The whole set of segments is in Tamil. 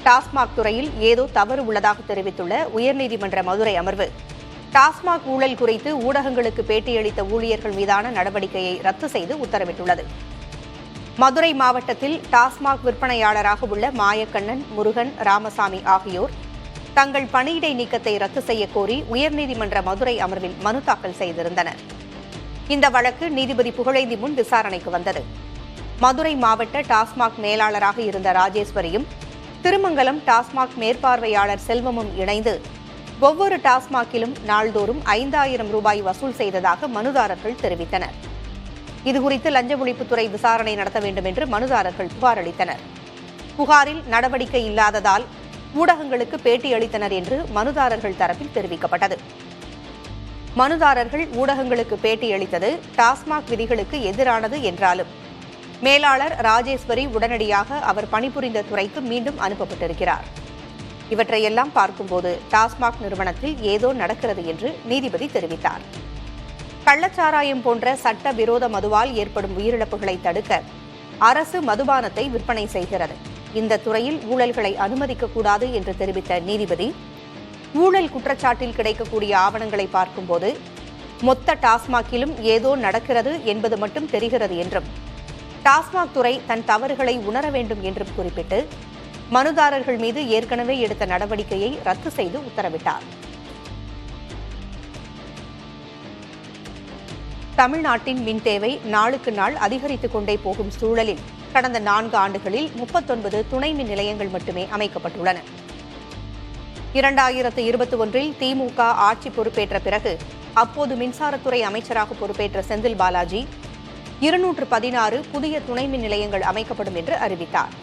டாஸ்மாக் துறையில் ஏதோ தவறு உள்ளதாக தெரிவித்துள்ள உயர்நீதிமன்ற மதுரை அமர்வு டாஸ்மாக் ஊழல் குறித்து ஊடகங்களுக்கு பேட்டியளித்த ஊழியர்கள் மீதான நடவடிக்கையை ரத்து செய்து உத்தரவிட்டுள்ளது. மதுரை மாவட்டத்தில் டாஸ்மாக் விற்பனையாளராக உள்ள மாயக்கண்ணன், முருகன், ராமசாமி ஆகியோர் தங்கள் பணியிடை நீக்கத்தை ரத்து செய்ய கோரி உயர்நீதிமன்ற மதுரை அமர்வில் மனு தாக்கல் செய்திருந்தனர். இந்த வழக்கு நீதிபதி புகழேந்தி முன் விசாரணைக்கு வந்தது. மதுரை மாவட்ட டாஸ்மாக் மேலாளராக இருந்த ராஜேஸ்வரியும் திருமங்கலம் டாஸ்மாக் மேற்பார்வையாளர் செல்வமும் இணைந்து ஒவ்வொரு டாஸ்மாகிலும் நாள்தோறும் 5,000 ரூபாய் வசூல் செய்ததாக மனுதாரர்கள் தெரிவித்தனர். இதுகுறித்து லஞ்ச ஒழிப்புத்துறை விசாரணை நடத்த வேண்டும் என்று மனுதாரர்கள் புகார் அளித்தனர். புகாரில் நடவடிக்கை இல்லாததால் ஊடகங்களுக்கு பேட்டி அளித்தனர் என்று மனுதாரர்கள் தரப்பில் தெரிவிக்கப்பட்டது. மனுதாரர்கள் ஊடகங்களுக்கு பேட்டியளித்தது டாஸ்மாக் விதிகளுக்கு எதிரானது என்றாலும் மேலாளர் ராஜேஸ்வரி உடனடியாக அவர் பணிபுரிந்த துறைக்கு மீண்டும் அனுப்பப்பட்டிருக்கிறார். இவற்றையெல்லாம் பார்க்கும்போது டாஸ்மாக் நிறுவனத்தில் ஏதோ நடக்கிறது என்று நீதிபதி தெரிவித்தார். கள்ளச்சாராயம் போன்ற சட்ட விரோத மதுவால் ஏற்படும் உயிரிழப்புகளை தடுக்க அரசு மதுபானத்தை விற்பனை செய்கிறது. இந்த துறையில் ஊழல்களை அனுமதிக்கக்கூடாது என்று தெரிவித்த நீதிபதி, ஊழல் குற்றச்சாட்டில் கிடைக்கக்கூடிய ஆவணங்களை பார்க்கும்போது மொத்த டாஸ்மாகிலும் ஏதோ நடக்கிறது என்பது மட்டும் தெரிகிறது என்றும் டாஸ்மாக் துறை தன் தவறுகளை உணர வேண்டும் என்றும் குறிப்பிட்டு மனுதாரர்கள் மீது ஏற்கனவே எடுத்த நடவடிக்கையை ரத்து செய்து உத்தரவிட்டார். தமிழ்நாட்டின் மின் தேவை நாளுக்கு நாள் அதிகரித்துக் கொண்டே போகும் சூழலில் கடந்த 4 ஆண்டுகளில் 39 துணை மின் நிலையங்கள் மட்டுமே அமைக்கப்பட்டுள்ளன. 2021 திமுக ஆட்சி பொறுப்பேற்ற பிறகு அப்போது மின்சாரத்துறை அமைச்சராக பொறுப்பேற்ற செந்தில் பாலாஜி 216 புதிய துணை மின் நிலையங்கள் அமைக்கப்படும் என்று அறிவித்தார்.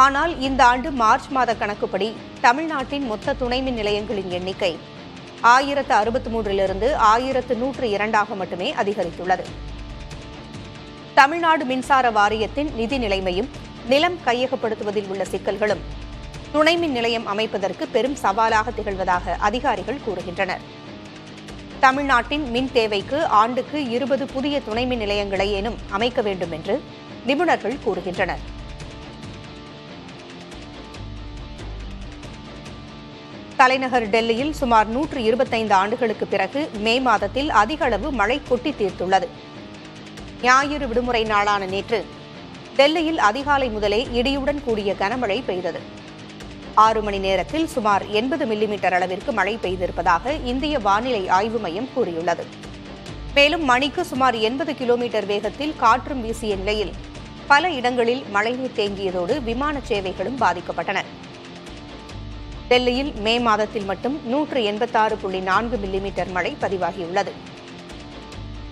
ஆனால் இந்த ஆண்டு மார்ச் மாத கணக்குப்படி தமிழ்நாட்டின் மொத்த துணை மின் நிலையங்களின் எண்ணிக்கை 1063 1102 மட்டுமே அதிகரித்துள்ளது. தமிழ்நாடு மின்சார வாரியத்தின் நிதி நிலைமையும் நிலம் கையகப்படுத்துவதில் உள்ள சிக்கல்களும் துணை மின் நிலையம் அமைப்பதற்கு பெரும் சவாலாக திகழ்வதாக அதிகாரிகள் கூறுகின்றனர். தமிழ்நாட்டின் மின் தேவைக்கு ஆண்டுக்கு 20 புதிய துணை மின் நிலையங்களை ஏனும் அமைக்க வேண்டும் என்று நிபுணர்கள் கூறுகின்றனர். தலைநகர் டெல்லியில் சுமார் 125 ஆண்டுகளுக்கு பிறகு மே மாதத்தில் அதிக அளவு மழை கொட்டி தீர்த்துள்ளது. ஞாயிறு விடுமுறை நாளான நேற்று டெல்லியில் அதிகாலை முதலே இடியுடன் கூடிய கனமழை பெய்தது. 6 மணி நேரத்தில் சுமார் 80 மில்லிமீட்டர் அளவிற்கு மழை பெய்திருப்பதாக இந்திய வானிலை ஆய்வு மையம் கூறியுள்ளது. மேலும் மணிக்கு சுமார் 80 கிலோமீட்டர் வேகத்தில் காற்றும் வீசிய நிலையில் பல இடங்களில் மழைநீர் தேங்கியதோடு விமான சேவைகளும் பாதிக்கப்பட்டன. டெல்லியில் மே மாதத்தில் மட்டும் 186.4 மில்லிமீட்டர் மழை பதிவாகியுள்ளது.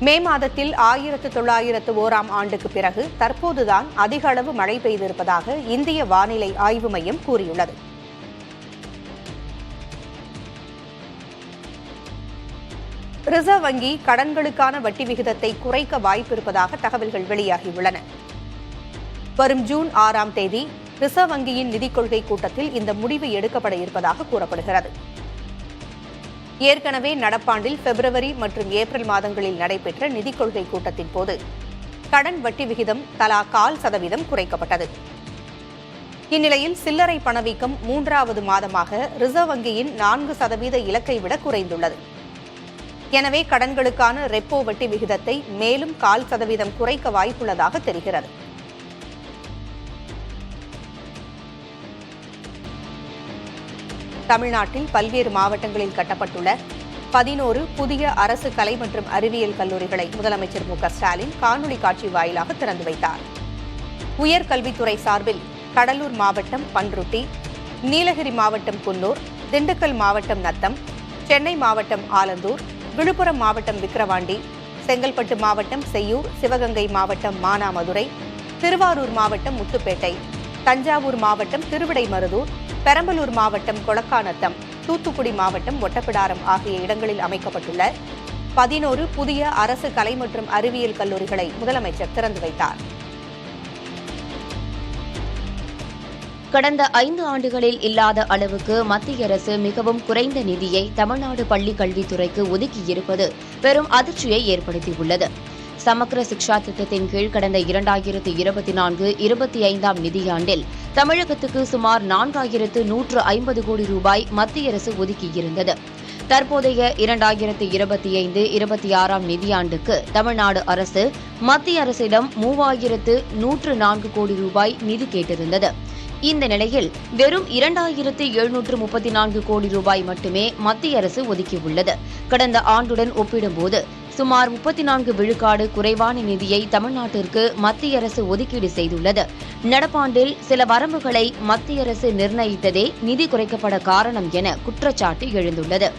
மே மாதத்தில் 1901ஆம் ஆண்டுக்கு பிறகு தற்போதுதான் அதிக அளவு மழை பெய்திருப்பதாக இந்திய வானிலை ஆய்வு மையம் கூறியுள்ளது. ரிசர்வ் வங்கி கடன்களுக்கான வட்டி விகிதத்தை குறைக்க வாய்ப்பிருப்பதாக தகவல்கள் வெளியாகியுள்ளன. வரும் ஜூன் 6ஆம் தேதி ரிசர்வ் வங்கியின் நிதிக் கொள்கை கூட்டத்தில் இந்த முடிவு எடுக்கப்பட இருப்பதாக கூறப்படுகிறது. ஏற்கனவே நடப்பாண்டில் பிப்ரவரி மற்றும் ஏப்ரல் மாதங்களில் நடைபெற்ற நிதிக் கொள்கை கூட்டத்தின் போது கடன் வட்டி விகிதம் தலா 0.25% குறைக்கப்பட்டது. இந்நிலையில் சில்லறை பணவீக்கம் 3வது மாதமாக ரிசர்வ் வங்கியின் 4% இலக்கை விட குறைந்துள்ளது. எனவே கடன்களுக்கான ரெப்போ வட்டி விகிதத்தை மேலும் 0.25% குறைக்க வாய்ப்புள்ளதாக தெரிகிறது. தமிழ்நாட்டில் பல்வேறு மாவட்டங்களில் கட்டப்பட்டுள்ள 11 புதிய அரசு கலை மற்றும் அறிவியல் கல்லூரிகளை முதலமைச்சர் மு.க.ஸ்டாலின் காணொலி காட்சி வாயிலாக திறந்து வைத்தார். உயர்கல்வித்துறை சார்பில் கடலூர் மாவட்டம் பன்ருட்டி, நீலகிரி மாவட்டம் குன்னூர், திண்டுக்கல் மாவட்டம் நத்தம், சென்னை மாவட்டம் ஆலந்தூர், விழுப்புரம் மாவட்டம் விக்கிரவாண்டி, செங்கல்பட்டு மாவட்டம் செய்யூர், சிவகங்கை மாவட்டம் மானாமதுரை, திருவாரூர் மாவட்டம் முத்துப்பேட்டை, தஞ்சாவூர் மாவட்டம் திருவிடைமருதூர், பெரம்பலூர் மாவட்டம் கொளக்காநத்தம், தூத்துக்குடி மாவட்டம் ஒட்டப்பிடாரம் ஆகிய இடங்களில் அமைக்கப்பட்டுள்ள 11 புதிய அரசு கலை மற்றும் அறிவியல் கல்லூரிகளை முதலமைச்சர் திறந்து வைத்தார். கடந்த 5 ஆண்டுகளில் இல்லாத அளவுக்கு மத்திய அரசு மிகவும் குறைந்த நிதியை தமிழ்நாடு பள்ளிக் கல்வித்துறைக்கு ஒதுக்கியிருப்பது பெரும் அதிர்ச்சியை ஏற்படுத்தியுள்ளது. சமக்ர சிக்ஷா திட்டத்தின் கீழ் கடந்த 2024-25 நிதியாண்டில் தமிழகத்துக்கு சுமார் 4150 கோடி ரூபாய் மத்திய அரசு ஒதுக்கியிருந்தது. தற்போதைய 2025-26 நிதியாண்டுக்கு தமிழ்நாடு அரசு மத்திய அரசிடம் 3104 கோடி ரூபாய் நிதி கேட்டிருந்தது. இந்த நிலையில் வெறும் 2734 கோடி ரூபாய் மட்டுமே மத்திய அரசு ஒதுக்கியுள்ளது. கடந்த ஆண்டுடன் ஒப்பிடும்போது சுமார் 34 விழுக்காடு குறைவான நிதியை தமிழ்நாட்டிற்கு மத்திய அரசு ஒதுக்கீடு செய்துள்ளது. நடப்பாண்டில் சில வரம்புகளை மத்திய அரசு நிர்ணயித்ததே நிதி குறைக்கப்பட காரணம் என குற்றச்சாட்டு எழுந்துள்ளது.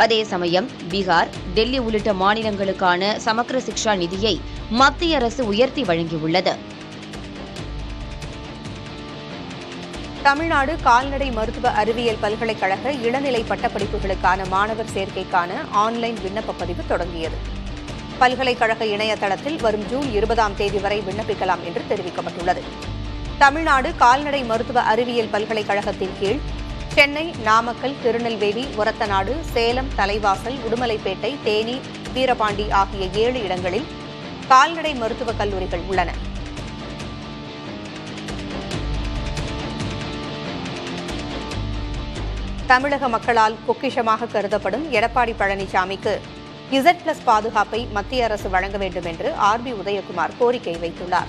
அதே சமயம் பீகார், டெல்லி உள்ளிட்ட மாநிலங்களுக்கான சமக்ர சிக்ஷா நிதியை மத்திய அரசு உயர்த்தி வழங்கியுள்ளது. தமிழ்நாடு கால்நடை மருத்துவ அறிவியல் பல்கலைக்கழக இளநிலை பட்டப்படிப்புகளுக்கான மாணவர் சேர்க்கைக்கான ஆன்லைன் விண்ணப்ப பதிவு தொடங்கியது. பல்கலைக்கழக இணையதளத்தில் வரும் ஜூன் 20ஆம் தேதி வரை விண்ணப்பிக்கலாம் என்று தெரிவிக்கப்பட்டுள்ளது. தமிழ்நாடு கால்நடை மருத்துவ அறிவியல் பல்கலைக்கழகத்தின் கீழ் சென்னை, நாமக்கல், திருநெல்வேலி, ஒரத்தநாடு, சேலம், தலைவாசல், உடுமலைப்பேட்டை, தேனி, வீரபாண்டி ஆகிய 7 இடங்களில் கால்நடை மருத்துவக் கல்லூரிகள் உள்ளன. தமிழக மக்களால் பொக்கிஷமாக கருதப்படும் எடப்பாடி பழனிசாமிக்கு Z+ பாதுகாப்பை மத்திய அரசு வழங்க வேண்டும் என்று RB உதயகுமார் கோரிக்கை வைத்துள்ளார்.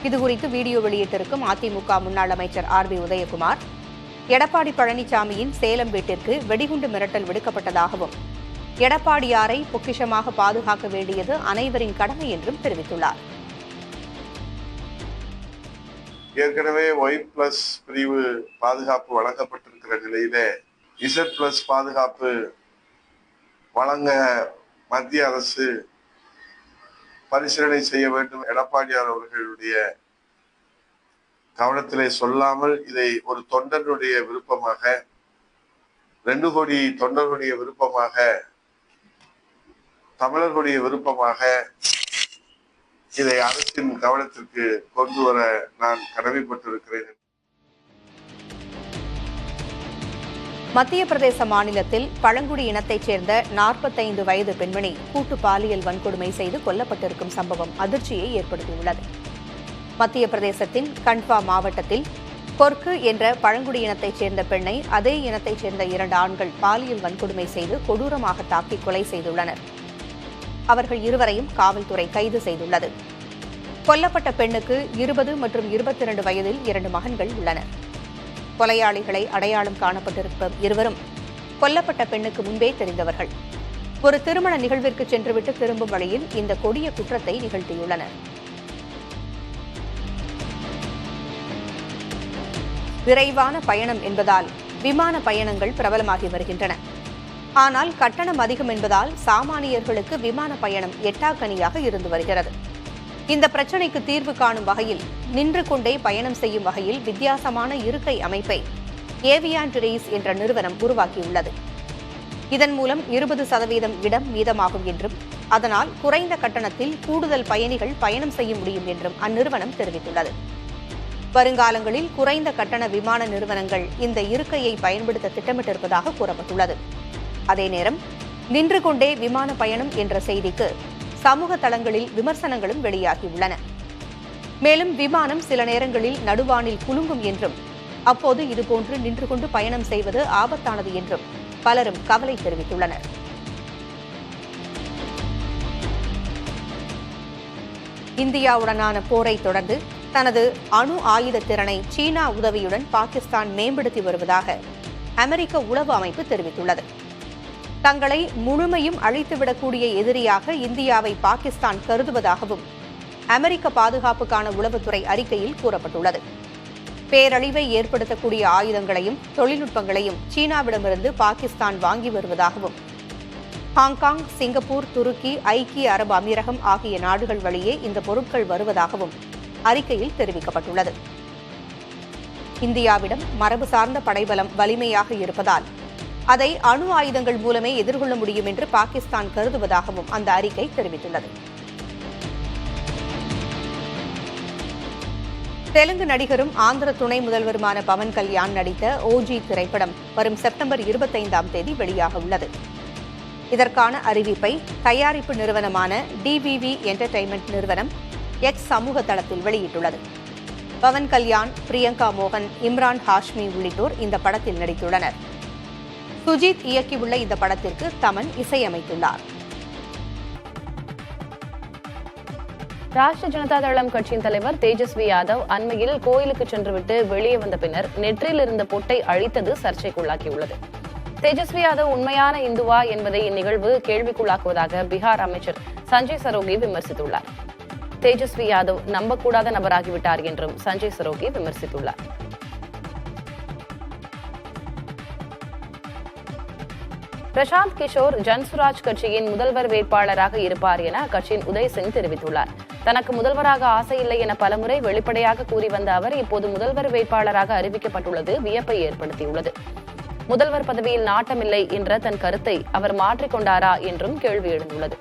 இதுகுறித்து வீடியோ வெளியிட்டிருக்கும் அதிமுக முன்னாள் அமைச்சர் RB உதயகுமார், எடப்பாடி பழனிசாமியின் சேலம் வீட்டிற்கு வெடிகுண்டு மிரட்டல் விடுக்கப்பட்டதாகவும், எடப்பாடியாரை பொக்கிஷமாக பாதுகாக்க வேண்டியது அனைவரின் கடமை என்றும் தெரிவித்துள்ளார். ஏற்கனவே Y+ பிரிவு பாதுகாப்பு வழங்கப்பட்டிருக்கிற நிலையிலே Z+ பாதுகாப்பு வழங்க மத்திய அரசு பரிசீலனை செய்ய வேண்டும். எடப்பாடியார் அவர்களுடைய கவனத்திலே சொல்லாமல் இதை ஒரு தொண்டனுடைய விருப்பமாக, 2 கோடி தொண்டர்களுடைய விருப்பமாக, தமிழர்களுடைய விருப்பமாக இதை அரசின் கவனத்திற்கு கொண்டு வர நான் கடமைப்பட்டிருக்கிறேன். மத்திய பிரதேச மாநிலத்தில் பழங்குடி இனத்தைச் சேர்ந்த 45 வயது பெண்மணி கூட்டு பாலியல் வன்கொடுமை செய்து கொல்லப்பட்டிருக்கும் சம்பவம் அதிர்ச்சியை ஏற்படுத்தியுள்ளது. மத்திய பிரதேசத்தின் கண்ட்வா மாவட்டத்தில் கொர்க்கு என்ற பழங்குடி இனத்தைச் சேர்ந்த பெண்ணை அதே இனத்தைச் சேர்ந்த 2 ஆண்கள் பாலியல் வன்கொடுமை செய்து கொடூரமாக தாக்கி கொலை செய்துள்ளனர். அவர்கள் இருவரையும் காவல்துறை கைது செய்துள்ளது. கொல்லப்பட்ட பெண்ணுக்கு 20 மற்றும் 22 வயதில் 2 மகன்கள் உள்ளனர். கொலையாளிகளை அடையாளம் காணப்பட்டிருக்கும் இருவரும் கொல்லப்பட்ட பெண்ணுக்கு முன்பே தெரிந்தவர்கள். ஒரு திருமண நிகழ்விற்கு சென்றுவிட்டு திரும்பும் வழியில் இந்த கொடிய குற்றத்தை நிகழ்த்தியுள்ளனர். விரைவான பயணம் என்பதால் விமான பயணங்கள் பிரபலமாகி வருகின்றன. ஆனால் கட்டணம் அதிகம் என்பதால் சாமானியர்களுக்கு விமான பயணம் எட்டாக்கனியாக இருந்து வருகிறது. இந்த பிரச்சினைக்கு தீர்வு காணும் வகையில் நின்று கொண்டே பயணம் செய்யும் வகையில் வித்தியாசமான இருக்கை அமைப்பை ஏவியான்டரீஸ் என்ற நிறுவனம் உருவாக்கியுள்ளது. இதன் மூலம் 20% இடம் மீதமாகும் என்றும், அதனால் குறைந்த கட்டணத்தில் கூடுதல் பயணிகள் பயணம் செய்ய முடியும் என்றும் அந்நிறுவனம் தெரிவித்துள்ளது. வருங்காலங்களில் குறைந்த கட்டண விமான நிறுவனங்கள் இந்த இருக்கையை பயன்படுத்த திட்டமிட்டிருப்பதாக கூறப்பட்டுள்ளது. அதே நேரம் நின்று கொண்டே விமான பயணம் என்ற செய்திக்கு சமூக தளங்களில் விமர்சனங்களும் வெளியாகியுள்ளன. மேலும் விமானம் சில நேரங்களில் நடுவானில் குலுங்கும் என்றும், அப்போது இதுபோன்று நின்று கொண்டு பயணம் செய்வது ஆபத்தானது என்றும் பலரும் கவலை தெரிவித்துள்ளனர். இந்தியாவுடனான போரை தொடர்ந்து தனது அணு ஆயுத திறனை சீனா உதவியுடன் பாகிஸ்தான் மேம்படுத்தி வருவதாக அமெரிக்க உளவு அமைப்பு தெரிவித்துள்ளது. தங்களை முழுமையும் அழித்துவிடக்கூடிய எதிரியாக இந்தியாவை பாகிஸ்தான் கருதுவதாகவும் அமெரிக்க பாதுகாப்புக்கான உளவுத்துறை அறிக்கையில் கூறப்பட்டுள்ளது. பேரழிவை ஏற்படுத்தக்கூடிய ஆயுதங்களையும் தொழில்நுட்பங்களையும் சீனாவிடமிருந்து பாகிஸ்தான் வாங்கி வருவதாகவும், ஹாங்காங், சிங்கப்பூர், துருக்கி, ஐக்கிய அரபு அமீரகம் ஆகிய நாடுகள் வழியே இந்த பொருட்கள் வருவதாகவும் அறிக்கையில் தெரிவிக்கப்பட்டுள்ளது. இந்தியாவிடம் மரபு சார்ந்த படைபலம் வலிமையாக இருப்பதால் அதை அணு ஆயுதங்கள் மூலமே எதிர்கொள்ள முடியும் என்று பாகிஸ்தான் கருதுவதாகவும் அந்த அறிக்கை தெரிவித்துள்ளது. தெலுங்கு நடிகரும் ஆந்திர துணை முதல்வருமான பவன் கல்யாண் நடித்த OG திரைப்படம் வரும் செப்டம்பர் 25ஆம் தேதி வெளியாக உள்ளது. இதற்கான அறிவிப்பை தயாரிப்பு நிறுவனமான டிவிவி என்டர்டெயின்மெண்ட் நிறுவனம் எக்ஸ் சமூக தளத்தில் வெளியிட்டுள்ளது. பவன் கல்யாண், பிரியங்கா மோகன், இம்ரான் ஹாஷ்மி உள்ளிட்டோர் இந்த படத்தில் நடித்துள்ளனர். சுஜித் இயக்கியுள்ள இந்த படத்திற்கு தமன் இசையமைத்துள்ளார். ராஷ்டிரிய ஜனதா தளம் கட்சியின் தலைவர் தேஜஸ்வி யாதவ் அண்மையில் கோயிலுக்கு சென்றுவிட்டு வெளியே வந்த பின்னர் நெற்றியில் இருந்த பொட்டை அழித்தது சர்ச்சைக்குள்ளாக்கியுள்ளது. தேஜஸ்வி யாதவ் உண்மையான இந்துவா என்பதை இந்நிகழ்வு கேள்விக்குள்ளாக்குவதாக பீகார் அமைச்சர் சஞ்சய் சரோகி விமர்சித்துள்ளார். தேஜஸ்வி யாதவ் நம்பக்கூடாத நபராகிவிட்டார் என்றும் சஞ்சய் சரோகி விமர்சித்துள்ளார். பிரசாந்த் கிஷோர் ஜன்சுராஜ் கட்சியின் முதல்வர் வேட்பாளராக இருப்பார் என அக்கட்சியின் உதய் சிங் தெரிவித்துள்ளார். தனக்கு முதல்வராக ஆசையில்லை என பலமுறை வெளிப்படையாக கூறி வந்த அவர் இப்போது முதல்வர் வேட்பாளராக அறிவிக்கப்பட்டுள்ளது வியப்பை ஏற்படுத்தியுள்ளது. முதல்வர் பதவியில் நாட்டமில்லை என்ற தன் கருத்தை அவர் மாற்றிக்கொண்டாரா என்றும் கேள்வி எழுந்துள்ளது.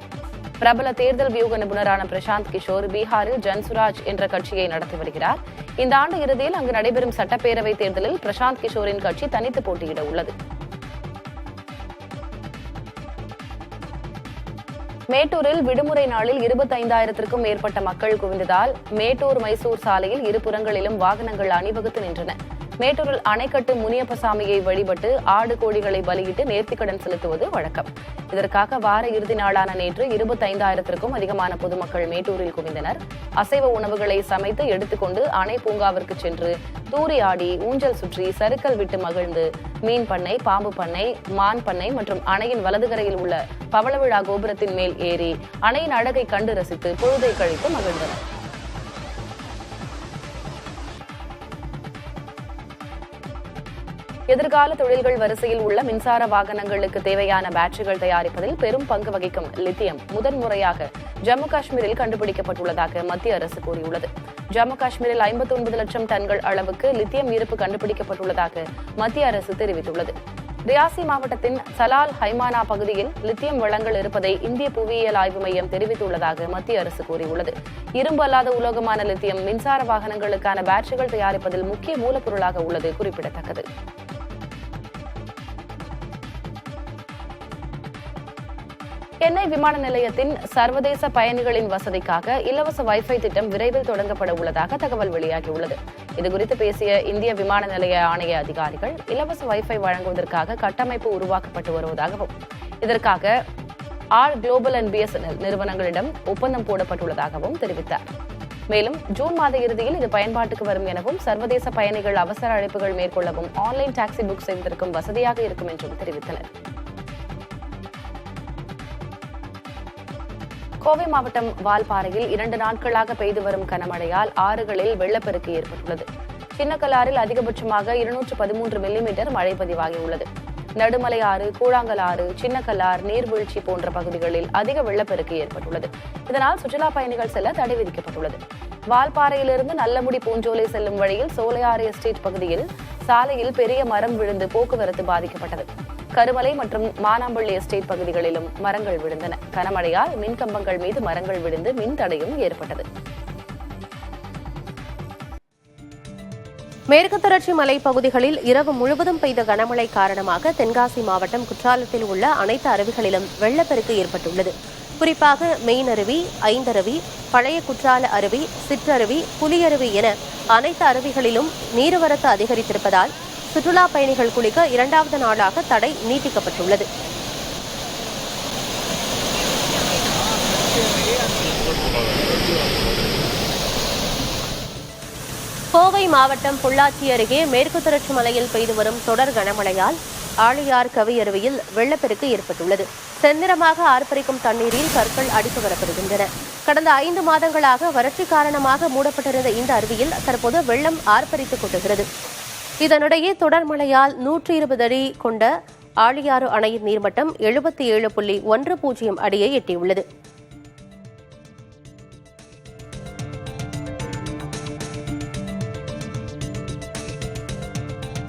பிரபல தேர்தல் வியூக நிபுணரான பிரசாந்த் கிஷோர் பீகாரில் ஜன்சுராஜ் என்ற கட்சியை நடத்தி வருகிறார். இந்த ஆண்டு இறுதியில் அங்கு நடைபெறும் சட்டப்பேரவை தேர்தலில் பிரசாந்த் கிஷோரின் கட்சி தனித்து போட்டியிட உள்ளது. மேட்டூரில் விடுமுறை நாளில் 25,000க்கும் மேற்பட்ட மக்கள் குவிந்ததால் மேட்டூர் மைசூர் சாலையில் இருபுறங்களிலும் வாகனங்கள் அணிவகுத்து நின்றன. மேட்டூரில் அணைக்கட்டு முனியப்பசாமியை வழிபட்டு ஆடு கோழிகளை பலியிட்டு நேர்த்திக்கடன் செலுத்துவது வழக்கம். இதற்காக வார இறுதி நாளான நேற்று 25,000க்கும் அதிகமான பொதுமக்கள் மேட்டூரில் குவிந்தனர். அசைவ உணவுகளை சமைத்து எடுத்துக்கொண்டு அணை பூங்காவிற்கு சென்று தூரி ஆடி, ஊஞ்சல் சுற்றி, சறுக்கல் விட்டு மகிழ்ந்து மீன் பண்ணை, பாம்பு பண்ணை, மான் பண்ணை மற்றும் அணையின் வலதுகரையில் உள்ள பவளவிழா கோபுரத்தின் மேல் ஏறி அணையின் அழகை கண்டு ரசித்து பொழுதை கழித்து மகிழ்ந்தனர். எதிர்கால தொழில்கள் வரிசையில் உள்ள மின்சார வாகனங்களுக்கு தேவையான பேட்டரிகள் தயாரிப்பதில் பெரும் பங்கு வகிக்கும் லித்தியம் முதன்முறையாக ஜம்மு காஷ்மீரில் கண்டுபிடிக்கப்பட்டுள்ளதாக மத்திய அரசு கூறியுள்ளது. ஜம்மு காஷ்மீரில் 59 லட்சம் டன்கள் அளவுக்கு லித்தியம் இருப்பு கண்டுபிடிக்கப்பட்டுள்ளதாக மத்திய அரசு தெரிவித்துள்ளது. ரியாசி மாவட்டத்தின் சலால் ஹைமானா பகுதியில் லித்தியம் வளங்கள் இருப்பதை இந்திய புவியியல் ஆய்வு மையம் தெரிவித்துள்ளதாக மத்திய அரசு கூறியுள்ளது. இரும்பு அல்லாத உலோகமான லித்தியம் மின்சார வாகனங்களுக்கான பேட்டரிகள் தயாரிப்பதில் முக்கிய மூலப்பொருளாக உள்ளது குறிப்பிடத்தக்கது. சென்னை விமான நிலையத்தின் சர்வதேச பயணிகளின் வசதிக்காக இலவச வைஃபை திட்டம் விரைவில் தொடங்கப்பட உள்ளதாக தகவல் வெளியாகியுள்ளது. இதுகுறித்து பேசிய இந்திய விமான நிலைய ஆணைய அதிகாரிகள் இலவச வைஃபை வழங்குவதற்காக கட்டமைப்பு உருவாக்கப்பட்டு வருவதாகவும் இதற்காக ஆர் குளோபல் அண்ட் பிஎஸ்என்எல் நிறுவனங்களிடம் ஒப்பந்தம் போடப்பட்டுள்ளதாகவும் தெரிவித்தார். மேலும் ஜூன் மாத இறுதியில் இது பயன்பாட்டுக்கு வரும் எனவும் சர்வதேச பயணிகள் அவசர அழைப்புகள் மேற்கொள்ளவும் ஆன்லைன் டாக்ஸி புக் செய்வதற்கும் வசதியாக இருக்கும் என்றும் தெரிவித்தனர். கோவை மாவட்டம் வால்பாறையில் 2 நாட்களாக பெய்து வரும் கனமழையால் ஆறுகளில் வெள்ளப்பெருக்கு ஏற்பட்டுள்ளது. சின்னக்கல்லாறில் அதிகபட்சமாக 213 மில்லிமீட்டர் மழை பதிவாகியுள்ளது. நடுமலை ஆறு, கூழாங்கல் ஆறு, சின்னக்கல்லார், நீர்வீழ்ச்சி போன்ற பகுதிகளில் அதிக வெள்ளப்பெருக்கு ஏற்பட்டுள்ளது. இதனால் சுற்றுலா பயணிகள் செல்ல தடை விதிக்கப்பட்டுள்ளது. வால்பாறையிலிருந்து நல்லமுடி பூஞ்சோலை செல்லும் வழியில் சோலையாறு எஸ்டேட் பகுதியில் சாலையில் பெரிய மரம் விழுந்து போக்குவரத்து பாதிக்கப்பட்டது. கருமலை மற்றும் மானாம்பள்ளி எஸ்டேட் பகுதிகளிலும் மரங்கள் விழுந்தன. கனமழையால் மின்கம்பங்கள் மீது மரங்கள் விழுந்து மின் தடையும் ஏற்பட்டது. மேற்கு தொடர்ச்சி மலைப்பகுதிகளில் இரவு முழுவதும் பெய்த கனமழை காரணமாக தென்காசி மாவட்டம் குற்றாலத்தில் உள்ள அனைத்து அருவிகளிலும் வெள்ளப்பெருக்கு ஏற்பட்டுள்ளது. குறிப்பாக மெயின் அருவி, ஐந்தருவி, பழைய குற்றால அருவி, சிற்றருவி, புலியருவி என அனைத்து அருவிகளிலும் நீர்வரத்து அதிகரித்திருப்பதால் சுற்றுலா பயணிகள் குளிக்க 2வது நாளாக தடை நீட்டிக்கப்பட்டுள்ளது. கோவை மாவட்டம் பொள்ளாச்சி அருகே மேற்கு தொடர்ச்சி மலையில் பெய்து வரும் தொடர் கனமழையால் ஆழியார் கவியருவியில் வெள்ளப்பெருக்கு ஏற்பட்டுள்ளது. செந்நிறமாக ஆர்ப்பரிக்கும் தண்ணீரில் கற்கள் அடித்து வரப்படுகின்றன. கடந்த 5 மாதங்களாக வறட்சி காரணமாக மூடப்பட்டிருந்த இந்த அருவியில் தற்போது வெள்ளம் ஆர்ப்பரித்துக் கொட்டுகிறது. இதனிடையே தொடர் மழையால் 120 அடி கொண்ட ஆழியாறு அணையின் நீர்மட்டம் 77.10 அடியை எட்டியுள்ளது.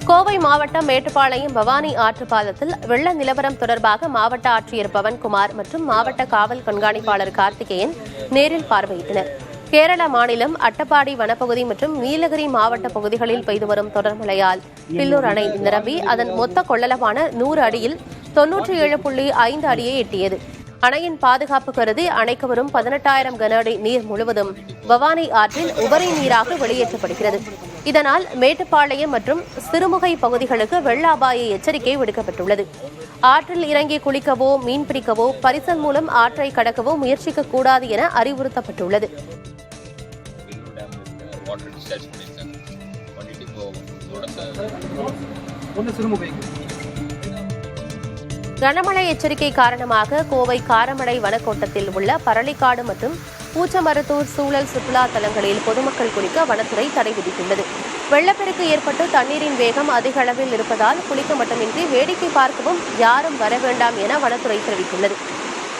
கோவை மாவட்டம் மேட்டுப்பாளையம் பவானி ஆற்றுப்பாலத்தில் வெள்ள நிலவரம் தொடர்பாக மாவட்ட ஆட்சியர் பவன்குமார் மற்றும் மாவட்ட காவல் கண்காணிப்பாளர் கார்த்திகேயன் நேரில் பார்வையிட்டனர். கேரள மாநிலம் அட்டப்பாடி வனப்பகுதி மற்றும் நீலகிரி மாவட்ட பகுதிகளில் பெய்து வரும் தொடர் மழையால் பில்லூர் அணை நிரம்பி அதன் மொத்த கொள்ளளவான 100 அடியில் 97.5 அடியை எட்டியது. அணையின் பாதுகாப்பு கருதி அணைக்கு வரும் 18,000 கன அடி நீர் முழுவதும் பவானி ஆற்றில் உபரி நீராக வெளியேற்றப்படுகிறது. இதனால் மேட்டுப்பாளையம் மற்றும் சிறுமுகை பகுதிகளுக்கு வெள்ள அபாய எச்சரிக்கை விடுக்கப்பட்டுள்ளது. ஆற்றில் இறங்கி குளிக்கவோ மீன்பிடிக்கவோ பரிசல் மூலம் ஆற்றை கடக்கவோ முயற்சிக்க கூடாது என அறிவுறுத்தப்பட்டுள்ளது. கனமழை எச்சரிக்கை காரணமாக கோவை காரமடை வனக்கோட்டத்தில் உள்ள பரளிக்காடு மற்றும் பூச்சமருத்தூர் சூழல் சுற்றுலா தலங்களில் பொதுமக்கள் குளிக்க வனத்துறை தடை விதித்துள்ளது. வெள்ளப்பெருக்கு ஏற்பட்டு தண்ணீரின் வேகம் அதிக அளவில் இருப்பதால் குளிக்க மட்டுமின்றி வேடிக்கை பார்க்கவும் யாரும் வர வேண்டாம் என வனத்துறை தெரிவித்துள்ளது.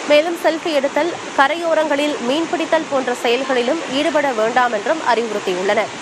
மேலும் செல்ஃபி எடுத்தல், கரையோரங்களில் மீன்பிடித்தல் போன்ற செயல்களிலும் ஈடுபட வேண்டாம் என்றும் அறிவுறுத்தியுள்ளனர்.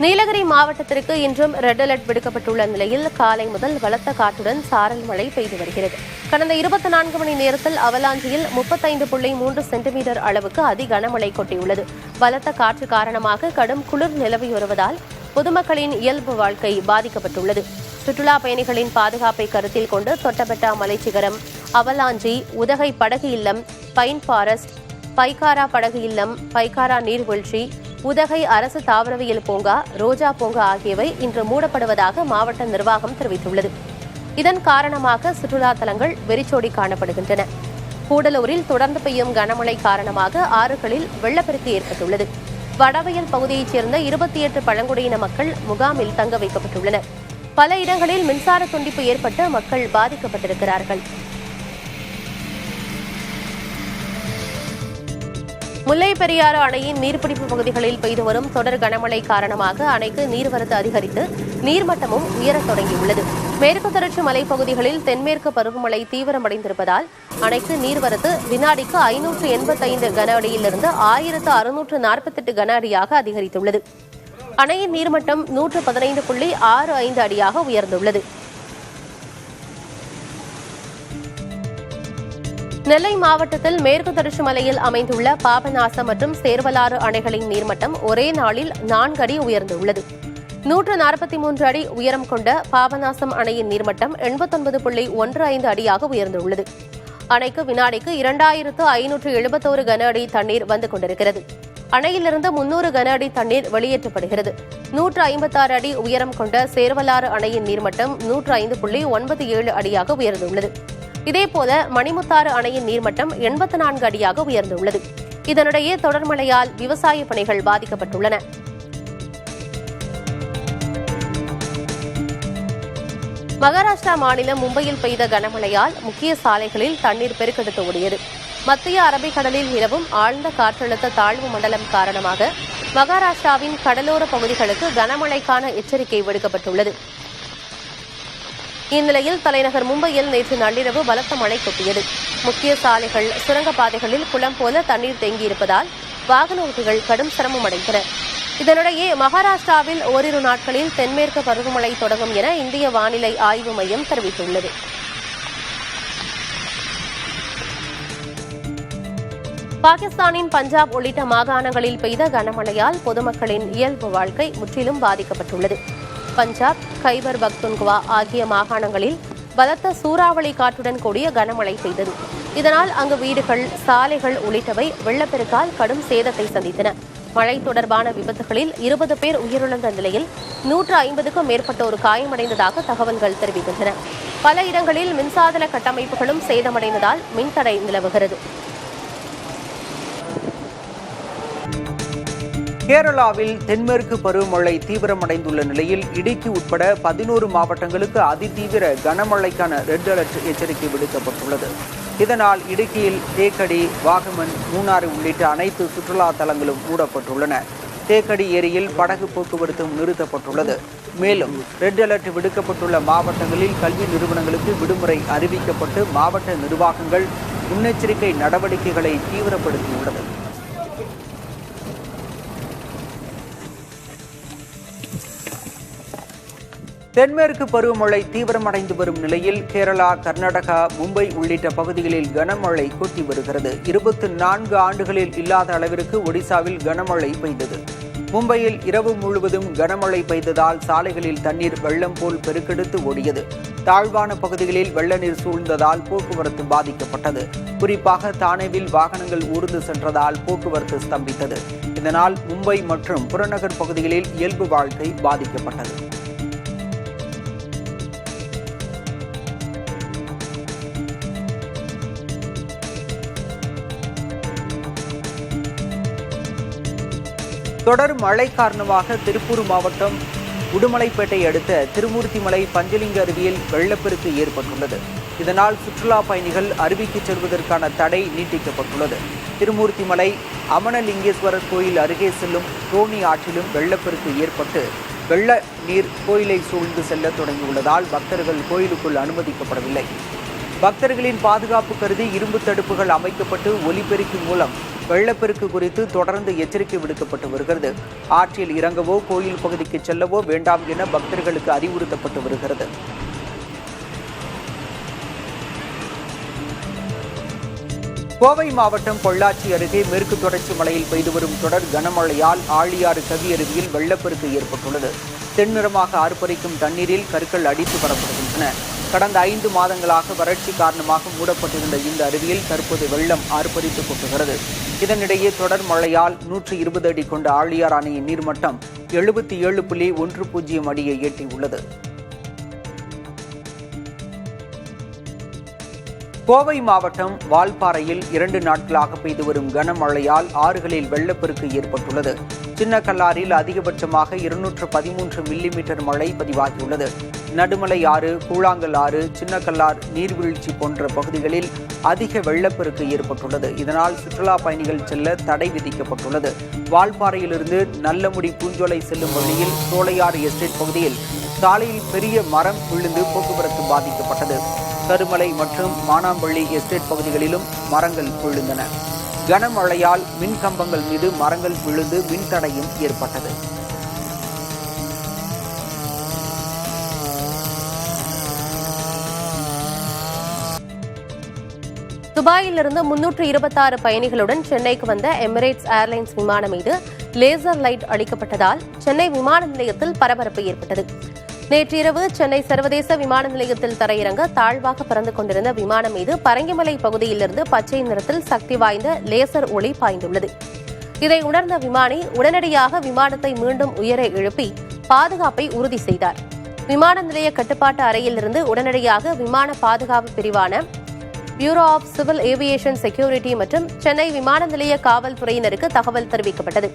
நீலகிரி மாவட்டத்திற்கு இன்றும் ரெட் அலர்ட் விடுக்கப்பட்டுள்ள நிலையில் காலை முதல் பலத்த காற்றுடன் சாரல் மழை பெய்து வருகிறது. கடந்த 24 மணி நேரத்தில் அவலாஞ்சியில் 35.3 சென்டிமீட்டர் அளவுக்கு அதி கனமழை கொட்டியுள்ளது. பலத்த காற்று காரணமாக கடும் குளிர் நிலவி வருவதால் பொதுமக்களின் இயல்பு வாழ்க்கை பாதிக்கப்பட்டுள்ளது. சுற்றுலா பயணிகளின் பாதுகாப்பை கருத்தில் கொண்டு தொட்டபெட்டா மலைச்சிகரம், அவலாஞ்சி, உதகை படகு இல்லம், பைன் ஃபாரஸ்ட், பைக்காரா படகு இல்லம், பைக்காரா நீர்வீழ்ச்சி, உதகை அரசு தாவரவியல் பூங்கா, ரோஜா பூங்கா ஆகியவை இன்று மூடப்படுவதாக மாவட்ட நிர்வாகம் தெரிவித்துள்ளது. இதன் காரணமாக சுற்றுலா தலங்கள் வெறிச்சோடி காணப்படுகின்றன. கூடலூரில் தொடர்ந்து பெய்யும் கனமழை காரணமாக ஆறுகளில் வெள்ளப்பெருக்கு ஏற்பட்டுள்ளது. வடவயல் பகுதியைச் சேர்ந்த 28 பழங்குடியின மக்கள் முகாமில் தங்க வைக்கப்பட்டுள்ளனர். பல இடங்களில் மின்சார துண்டிப்பு ஏற்பட்டு மக்கள் பாதிக்கப்பட்டிருக்கிறார்கள். முல்லை பெரியாறு அணையின் நீர்பிடிப்பு பகுதிகளில் பெய்து வரும் தொடர் கனமழை காரணமாக அணைக்கு நீர்வரத்து அதிகரித்து நீர்மட்டமும் உயரத் தொடங்கியுள்ளது. மேற்கு தொடர்ச்சி மலைப்பகுதிகளில் தென்மேற்கு பருவமழை தீவிரமடைந்திருப்பதால் அணைக்கு நீர்வரத்து வினாடிக்கு 585 கன அடியிலிருந்து 1648 கன அடியாக அதிகரித்துள்ளது. அணையின் நீர்மட்டம் 115.65 அடியாக உயர்ந்துள்ளது. நெல்லை மாவட்டத்தில் மேற்கு தொடர்ச்சி மலையில் அமைந்துள்ள பாபநாசம் மற்றும் சேர்வலாறு அணைகளின் நீர்மட்டம் ஒரே நாளில் 4 அடி உயர்ந்துள்ளது. 143 அடி உயரம் கொண்ட பாபநாசம் அணையின் நீர்மட்டம் 89.15 அடியாக உயர்ந்துள்ளது. அணைக்கு வினாடிக்கு 2571 கன அடி தண்ணீர் வந்து கொண்டிருக்கிறது. அணையிலிருந்து 300 கன அடி தண்ணீர் வெளியேற்றப்படுகிறது. 156 அடி உயரம் கொண்ட சேர்வலாறு அணையின் நீர்மட்டம் 105.97 அடியாக உயர்ந்துள்ளது. இதேபோல மணிமுத்தாறு அணையின் நீர்மட்டம் 84 அடியாக உயர்ந்துள்ளது. இதனிடையே தொடர் மழையால் விவசாய பணிகள் பாதிக்கப்பட்டுள்ளன. மகாராஷ்டிரா மாநிலம் மும்பையில் பெய்த கனமழையால் முக்கிய சாலைகளில் தண்ணீர் பெருக்கெடுத்து ஓடியது. மத்திய அரபிக்கடலில் நிலவும் ஆழ்ந்த காற்றழுத்த தாழ்வு மண்டலம் காரணமாக மகாராஷ்டிராவின் கடலோர பகுதிகளுக்கு கனமழைக்கான எச்சரிக்கை விடுக்கப்பட்டுள்ளது. இந்நிலையில் தலைநகர் மும்பையில் நேற்று நள்ளிரவு பலத்த மழை கொட்டியது. முக்கிய சாலைகள், சுரங்கப்பாதைகளில் குளம் போல தண்ணீர் தேங்கியிருப்பதால் வாகன ஓட்டிகள் கடும் சிரமம் அடைந்தனர். இதனிடையே மகாராஷ்டிராவில் ஓரிரு நாட்களில் தென்மேற்கு பருவமழை தொடங்கும் என இந்திய வானிலை ஆய்வு மையம் தெரிவித்துள்ளது. பாகிஸ்தானின் பஞ்சாப் உள்ளிட்ட மாகாணங்களில் பெய்த கனமழையால் பொதுமக்களின் இயல்பு வாழ்க்கை முற்றிலும் பாதிக்கப்பட்டுள்ளது. பஞ்சாப், கைபர் பக்துன்குவா ஆகிய மாகாணங்களில் பலத்த சூறாவளி காற்றுடன் கூடிய கனமழை பெய்தது. இதனால் அங்கு வீடுகள், சாலைகள் உள்ளிட்டவை வெள்ளப்பெருக்கால் கடும் சேதத்தை சந்தித்தன. மழை தொடர்பான விபத்துகளில் 20 பேர் உயிரிழந்த நிலையில் 150க்கும் மேற்பட்டோர் காயமடைந்ததாக தகவல்கள் தெரிவிக்கின்றன. பல இடங்களில் மின்சாதன கட்டமைப்புகளும் சேதமடைந்ததால் மின்தடை நிலவுகிறது. கேரளாவில் தென்மேற்கு பருவமழை தீவிரமடைந்துள்ள நிலையில் இடுக்கி உட்பட 11 மாவட்டங்களுக்கு அதிதீவிர கனமழைக்கான ரெட் அலர்ட் எச்சரிக்கை விடுக்கப்பட்டுள்ளது. இதனால் இடுக்கியில் தேக்கடி, வாகமன், மூணாறு உள்ளிட்ட அனைத்து சுற்றுலா தலங்களும் மூடப்பட்டுள்ளன. தேக்கடி ஏரியில் படகு போக்குவரத்தும் நிறுத்தப்பட்டுள்ளது. மேலும் ரெட் அலர்ட் விடுக்கப்பட்டுள்ள மாவட்டங்களில் கல்வி நிறுவனங்களுக்கு விடுமுறை அறிவிக்கப்பட்டு மாவட்ட நிர்வாகங்கள் முன்னெச்சரிக்கை நடவடிக்கைகளை தீவிரப்படுத்தியுள்ளது. தென்மேற்கு பருவமழை தீவிரமடைந்து வரும் நிலையில் கேரளா, கர்நாடகா, மும்பை உள்ளிட்ட பகுதிகளில் கனமழை கொட்டி வருகிறது. 24 ஆண்டுகளில் இல்லாத அளவிற்கு ஒடிசாவில் கனமழை பெய்தது. மும்பையில் இரவு முழுவதும் கனமழை பெய்ததால் சாலைகளில் தண்ணீர் வெள்ளம் போல் பெருக்கெடுத்து ஓடியது. தாழ்வான பகுதிகளில் வெள்ள நீர் சூழ்ந்ததால் போக்குவரத்து பாதிக்கப்பட்டது. குறிப்பாக தானேவில் வாகனங்கள் ஊர்ந்து சென்றதால் போக்குவரத்து ஸ்தம்பித்தது. இதனால் மும்பை மற்றும் புறநகர் பகுதிகளில் இயல்பு வாழ்க்கை பாதிக்கப்பட்டது. தொடர் மழை காரணமாக திருப்பூர் மாவட்டம் உடுமலைப்பேட்டை அடுத்த திருமூர்த்திமலை பஞ்சலிங்க அருவியில் வெள்ளப்பெருக்கு ஏற்பட்டுள்ளது. இதனால் சுற்றுலா பயணிகள் அருவிக்கு செல்வதற்கான தடை நீட்டிக்கப்பட்டுள்ளது. திருமூர்த்திமலை அமனலிங்கேஸ்வரர் கோயில் அருகே செல்லும் தோணி ஆற்றிலும் வெள்ளப்பெருக்கு ஏற்பட்டு வெள்ள நீர் கோயிலை சூழ்ந்து செல்ல தொடங்கியுள்ளதால் பக்தர்கள் கோயிலுக்குள் அனுமதிக்கப்படவில்லை. பக்தர்களின் பாதுகாப்பு கருதி இரும்பு தடுப்புகள் அமைக்கப்பட்டு ஒலிபெருக்கி மூலம் வெள்ளப்பெருக்கு குறித்து தொடர்ந்து எச்சரிக்கை விடுக்கப்பட்டு வருகிறது. ஆற்றில் இறங்கவோ கோயில் பகுதிக்கு செல்லவோ வேண்டாம் என பக்தர்களுக்கு அறிவுறுத்தப்பட்டு வருகிறது. கோவை மாவட்டம் பொள்ளாச்சி அருகே மேற்கு தொடர்ச்சி மலையில் பெய்து வரும் தொடர் கனமழையால் ஆழியாறு கவியருவியில் வெள்ளப்பெருக்கு ஏற்பட்டுள்ளது. தென்னிறமாக ஆர்ப்பரிக்கும் தண்ணீரில் கற்கள் அடித்து வரப்படுகின்றன. கடந்த 5 மாதங்களாக வறட்சி காரணமாக மூடப்பட்டிருந்த இந்த அருவியில் தற்போது வெள்ளம் ஆர்ப்பரித்து கொட்டுகிறது. இதனிடையே தொடர் மழையால் 120 அடி கொண்ட ஆழியார் அணையின் நீர்மட்டம் 77.10 அடியை எட்டியுள்ளது. கோவை மாவட்டம் வால்பாறையில் 2 நாட்களாக பெய்து வரும் கனமழையால் ஆறுகளில் வெள்ளப்பெருக்கு ஏற்பட்டுள்ளது. சின்னக்கல்லாரில் அதிகபட்சமாக 213 மில்லிமீட்டர் மழை பதிவாகியுள்ளது. நடுமலை ஆறு, கூழாங்கல் ஆறு, சின்னக்கல்லார் நீர்வீழ்ச்சி போன்ற பகுதிகளில் அதிக வெள்ளப்பெருக்கு ஏற்பட்டுள்ளது. இதனால் சுற்றுலா பயணிகள் செல்ல தடை விதிக்கப்பட்டுள்ளது. வால்பாறையிலிருந்து நல்லமுடி பூஞ்சோலை செல்லும் வழியில் சோலையாறு எஸ்டேட் பகுதியில் சாலையில் பெரிய மரம் விழுந்து போக்குவரத்து பாதிக்கப்பட்டது. கருமலை மற்றும் மானாம்பள்ளி எஸ்டேட் பகுதிகளிலும் மரங்கள் விழுந்தன. கனமழையால் மின் கம்பங்கள் மீது மரங்கள் விழுந்து மின்தடையும் ஏற்பட்டது. துபாயிலிருந்து 326 பயணிகளுடன் சென்னைக்கு வந்த எமிரேட்ஸ் ஏர்லைன்ஸ் விமானம் மீது லேசர் லைட் அளிக்கப்பட்டதால் சென்னை விமான நிலையத்தில் பரபரப்பு ஏற்பட்டது. நேற்றிரவு சென்னை சர்வதேச விமான நிலையத்தில் தரையிறங்க தாழ்வாக பறந்து கொண்டிருந்த விமானம் மீது பரங்கிமலை பகுதியிலிருந்து பச்சை நிறத்தில் சக்தி வாய்ந்த லேசர் ஒளி பாய்ந்துள்ளது. இதை உணர்ந்த விமானி உடனடியாக விமானத்தை மீண்டும் உயர எழுப்பி பாதுகாப்பை உறுதி செய்தார். விமான நிலைய கட்டுப்பாட்டு அறையிலிருந்து உடனடியாக விமான பாதுகாப்பு பிரிவான bureau of civil aviation security மற்றும் சென்னை விமான நிலைய காவல்துறையினருக்கு தகவல் தெரிவிக்கப்பட்டது.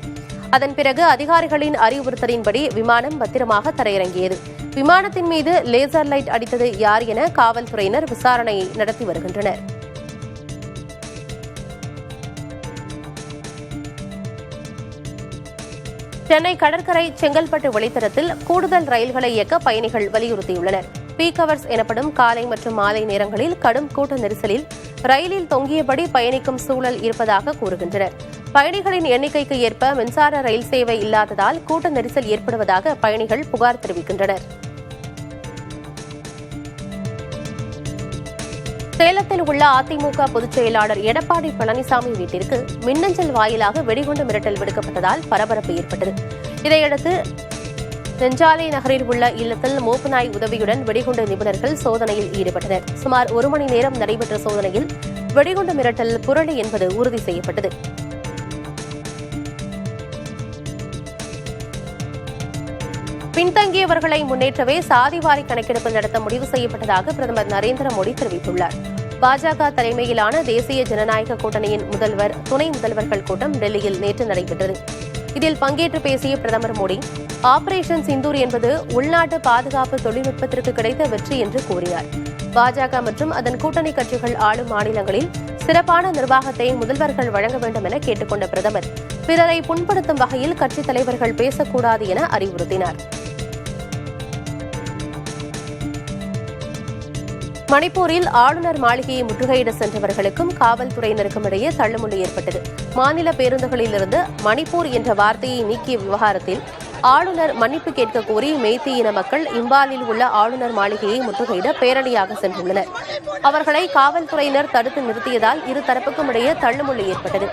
அதன் பிறகு அதிகாரிகளின் அறிவுறுத்தலின்படி விமானம் பத்திரமாக தரையிறங்கியது. விமானத்தின் மீது லேசர் லைட் அடித்தது யார் என காவல்துறையினர் விசாரணையை நடத்தி வருகின்றனர். சென்னை கடற்கரை செங்கல்பட்டு வழித்தடத்தில் கூடுதல் ரயில்களை இயக்க பயணிகள் வலியுறுத்தியுள்ளனர். பீக் ஹவர்ஸ் எனப்படும் காலை மற்றும் மாலை நேரங்களில் கடும் கூட்ட நெரிசலில் ரயிலில் தொங்கியபடி பயணிக்கும் சூழல் இருப்பதாக கூறுகின்றனர். பயணிகளின் எண்ணிக்கைக்கு ஏற்ப மின்சார ரயில் சேவை இல்லாததால் கூட்ட நெரிசல் ஏற்படுவதாக பயணிகள் புகார் தெரிவிக்கின்றனர். சேலத்தில் உள்ள அதிமுக பொதுச் செயலாளர் எடப்பாடி பழனிசாமி வீட்டிற்கு மின்னஞ்சல் வாயிலாக வெடிகுண்டு மிரட்டல் விடுக்கப்பட்டதால் பரபரப்பு ஏற்பட்டது. இதையடுத்து செஞ்சாலை நகரில் உள்ள இல்லத்தில் மோப்பு நாய் உதவியுடன் வெடிகுண்டு நிபுணர்கள் சோதனையில் ஈடுபட்டனர். சுமார் 1 மணி நேரம் நடைபெற்ற சோதனையில் வெடிகுண்டு மிரட்டல் புரளி என்பது உறுதி செய்யப்பட்டது. பின்தங்கியவர்களை முன்னேற்றவே சாதிவாரி கணக்கெடுப்பு நடத்த முடிவு செய்யப்பட்டதாக பிரதமர் நரேந்திர மோடி தெரிவித்துள்ளார். பாஜக தலைமையிலான தேசிய ஜனநாயக கூட்டணியின் முதல்வர், துணை முதல்வர்கள் கூட்டம் டெல்லியில் நேற்று நடைபெற்றது. இதில் பங்கேற்று பேசிய பிரதமர் மோடி, ஆபரேஷன் சிந்தூர் என்பது உள்நாட்டு பாதுகாப்பு தொழில்நுட்பத்திற்கு கிடைத்த வெற்றி என்று கூறினார். பாஜக மற்றும் அதன் கூட்டணி கட்சிகள் ஆளும் மாநிலங்களில் சிறப்பான நிர்வாகத்தை முதல்வர்கள் வழங்க வேண்டும் என கேட்டுக்கொண்ட பிரதமர், பிறரை புண்படுத்தும் வகையில் கட்சித் தலைவர்கள் பேசக்கூடாது என அறிவுறுத்தினார். மணிப்பூரில் ஆளுநர் மாளிகையை முற்றுகையிட சென்றவர்களுக்கும் காவல்துறையினருக்கும் இடையே தள்ளுமுள்ளு ஏற்பட்டது. மாநில பேருந்துகளிலிருந்து மணிப்பூர் என்ற வார்த்தையை நீக்கிய விவகாரத்தில் ஆளுநர் மன்னிப்பு கேட்க கோரி மெய்த்தி இன மக்கள் இம்பாலில் உள்ள ஆளுநர் மாளிகையை முற்றுகையிட பேரணியாக சென்றுள்ளனர். அவர்களை காவல்துறையினர் தடுத்து நிறுத்தியதால் இரு தரப்புக்கும் இடையே தள்ளுமுள்ளு ஏற்பட்டது.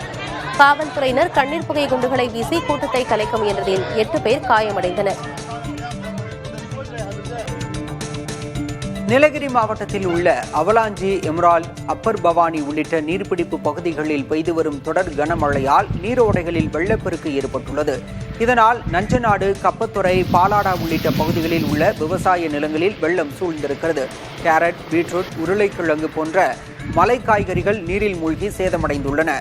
காவல்துறையினர் கண்ணீர் புகை குண்டுகளை வீசி கூட்டத்தை கலைக்க முயன்றதில் 8 பேர் காயமடைந்தனர். நீலகிரி மாவட்டத்தில் உள்ள அவலாஞ்சி, எமரால்ட், அப்பர் பவானி உள்ளிட்ட நீர்பிடிப்பு பகுதிகளில் பெய்து வரும் தொடர் கனமழையால் நீரோடைகளில் வெள்ளப்பெருக்கு ஏற்பட்டுள்ளது. இதனால் நஞ்சநாடு, கப்பத்துறை, பாலாடா உள்ளிட்ட பகுதிகளில் உள்ள விவசாய நிலங்களில் வெள்ளம் சூழ்ந்திருக்கிறது. கேரட், பீட்ரூட், உருளைக்கிழங்கு போன்ற மலை காய்கறிகள் நீரில் மூழ்கி சேதமடைந்துள்ளன.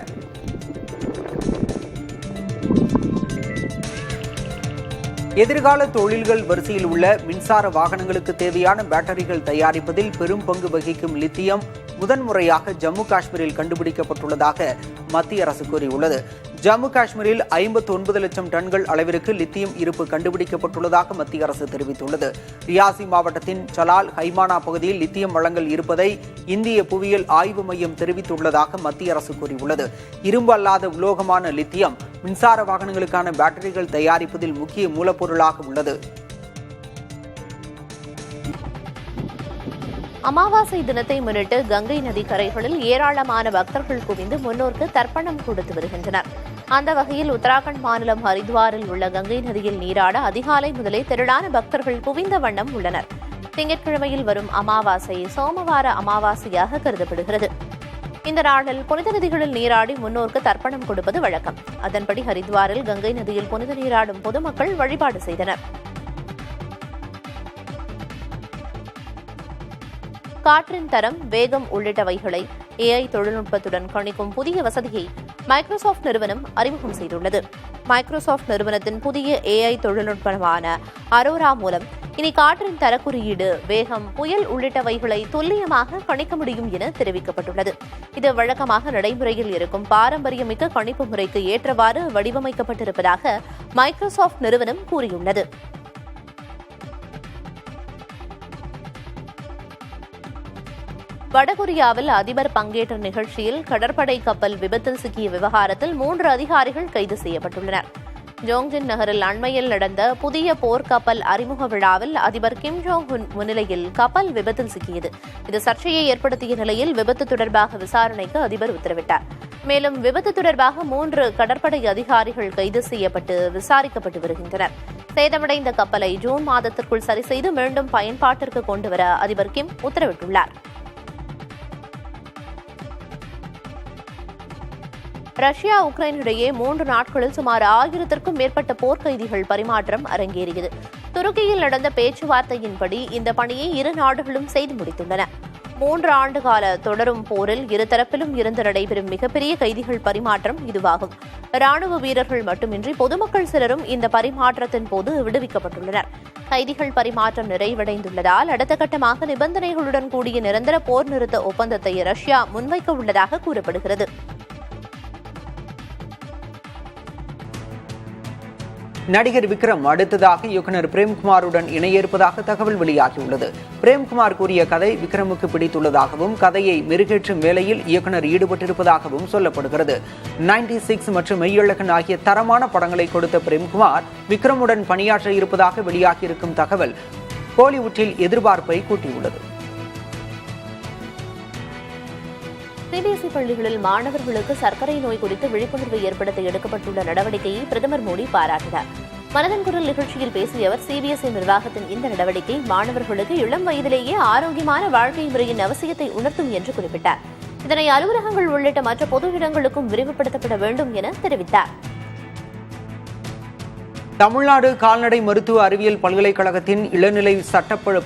எதிர்கால தொழில்கள் வரிசையில் உள்ள மின்சார வாகனங்களுக்கு தேவையான பேட்டரிகள் தயாரிப்பதில் பெரும் பங்கு வகிக்கும் லித்தியம் முதன்முறையாக ஜம்மு காஷ்மீரில் கண்டுபிடிக்கப்பட்டுள்ளதாக மத்திய அரசு கூறியுள்ளது. ஜம்மு காஷ்மீரில் 59 லட்சம் டன்கள் அளவிற்கு லித்தியம் இருப்பு கண்டுபிடிக்கப்பட்டுள்ளதாக மத்திய அரசு தெரிவித்துள்ளது. ரியாசி மாவட்டத்தின் சலால் ஹைமானா பகுதியில் லித்தியம் வளங்கள் இருப்பதை இந்திய புவியியல் ஆய்வு மையம் தெரிவித்துள்ளதாக மத்திய அரசு கூறியுள்ளது. இரும்பு அல்லாத உலோகமான லித்தியம் மின்சார வாகனங்களுக்கான பேட்டரிகள் தயாரிப்பதில் முக்கிய மூலப்பொருளாக உள்ளது. அமாவாசை தினத்தை முன்னிட்டு கங்கை நதி கரைகளில் ஏராளமான பக்தர்கள் குவிந்து முன்னோருக்கு தர்ப்பணம் கொடுத்து வருகின்றனர். அந்த வகையில் உத்தராகண்ட் மாநிலம் ஹரித்வாரில் உள்ள கங்கை நதியில் நீராட அதிகாலை முதலே திரளான பக்தர்கள் குவிந்த வண்ணம் உள்ளனர். திங்கட்கிழமையில் வரும் அமாவாசை சோமவார அமாவாசையாக கருதப்படுகிறது. இந்த நாளில் புனித நதிகளில் நீராடி முன்னோருக்கு தர்ப்பணம் கொடுப்பது வழக்கம். அதன்படி ஹரித்வாரில் கங்கை நதியில் புனித நீராடும் பொதுமக்கள் வழிபாடு செய்தனர். காற்றின் தரம், வேகம் உள்ளிட்டவைகளை AI தொழில்நுட்பத்துடன் கணிக்கும் புதிய வசதியை மைக்ரோசாஃப்ட் நிறுவனம் அறிமுகம் செய்துள்ளது. மைக்ரோசாஃப்ட் நிறுவனத்தின் புதிய AI தொழில்நுட்பமான அரோரா மூலம் இனி காற்றின் தரக்குறியீடு, வேகம், புயல் உள்ளிட்டவைகளை துல்லியமாக கணிக்க முடியும் என தெரிவிக்கப்பட்டுள்ளது. இது வழக்கமாக நடைமுறையில் இருக்கும் பாரம்பரியமிக்க கணிப்பு முறைக்கு ஏற்றவாறு வடிவமைக்கப்பட்டிருப்பதாக மைக்ரோசாஃப்ட் நிறுவனம் கூறியுள்ளது. வடகொரியாவில் அதிபர் பங்கேற்ற நிகழ்ச்சியில் கடற்படை கப்பல் விபத்தில் சிக்கிய விவகாரத்தில் 3 அதிகாரிகள் கைது செய்யப்பட்டுள்ளனர். ஜோங்ஜின் நகரில் அண்மையில் நடந்த புதிய போர்க்கப்பல் அறிமுக விழாவில் அதிபர் கிம் ஜோங் உன் முன்னிலையில் கப்பல் விபத்தில் சிக்கியது. இது சர்ச்சையை ஏற்படுத்திய நிலையில் விபத்து தொடர்பாக விசாரணைக்கு அதிபர் உத்தரவிட்டார். மேலும் விபத்து தொடர்பாக 3 கடற்படை அதிகாரிகள் கைது செய்யப்பட்டு விசாரிக்கப்பட்டு வருகின்றனர். சேதமடைந்த கப்பலை ஜூன் மாதத்திற்குள் சரிசெய்து மீண்டும் பயன்பாட்டிற்கு கொண்டுவர அதிபர் கிம் உத்தரவிட்டுள்ளார். ரஷ்யா, உக்ரைன் இடையே 3 நாட்களில் சுமார் 1000க்கும் மேற்பட்ட போர்க்கைதிகள் பரிமாற்றம் அரங்கேறியது. துருக்கியில் நடந்த பேச்சுவார்த்தையின்படி இந்த பணியை இரு நாடுகளும் செய்து முடித்துள்ளன. 3 ஆண்டுகால தொடரும் போரில் இருதரப்பிலும் இருந்து நடைபெறும் மிகப்பெரிய கைதிகள் பரிமாற்றம் இதுவாகும். ராணுவ வீரர்கள் மட்டுமின்றி பொதுமக்கள் சிலரும் இந்த பரிமாற்றத்தின் போது விடுவிக்கப்பட்டுள்ளனர். கைதிகள் பரிமாற்றம் நிறைவடைந்துள்ளதால் அடுத்த கட்டமாக நிபந்தனைகளுடன் கூடிய நிரந்தர போர் நிறுத்த ஒப்பந்தத்தை ரஷ்யா முன்வைக்க உள்ளதாக கூறப்படுகிறது. நடிகர் விக்ரம் அடுத்ததாக இயக்குனர் பிரேம்குமாருடன் இணையிருப்பதாக தகவல் வெளியாகியுள்ளது. பிரேம்குமார் கூறிய கதை விக்ரமுக்கு பிடித்துள்ளதாகவும் கதையை மெருகேற்றும் வேலையில் இயக்குனர் ஈடுபட்டிருப்பதாகவும் சொல்லப்படுகிறது. 96 மற்றும் மெய்யழகன் ஆகிய தரமான படங்களை கொடுத்த பிரேம்குமார் விக்ரமுடன் பணியாற்ற இருப்பதாக வெளியாகியிருக்கும் தகவல் கோலிவுட்டில் எதிர்பார்ப்பை கூட்டியுள்ளது. CBSE பள்ளிகளில் மாணவர்களுக்கு சர்க்கரை நோய் குறித்து விழிப்புணர்வு ஏற்படுத்த எடுக்கப்பட்டுள்ள நடவடிக்கையை பிரதமர் மோடி பாராட்டினார். மனதின் குரல் நிகழ்ச்சியில் பேசிய அவர் CBSE நிர்வாகத்தின் இந்த நடவடிக்கை மாணவர்களுக்கு இளம் வயதிலேயே ஆரோக்கியமான வாழ்க்கை முறையின் அவசியத்தை உணர்த்தும் என்று குறிப்பிட்டார். இதனை அலுவலகங்கள் உள்ளிட்ட மற்ற பொது இடங்களுக்கும் விரிவுபடுத்தப்பட வேண்டும் என தெரிவித்தார். தமிழ்நாடு கால்நடை மருத்துவ அறிவியல் பல்கலைக்கழகத்தின் இளநிலை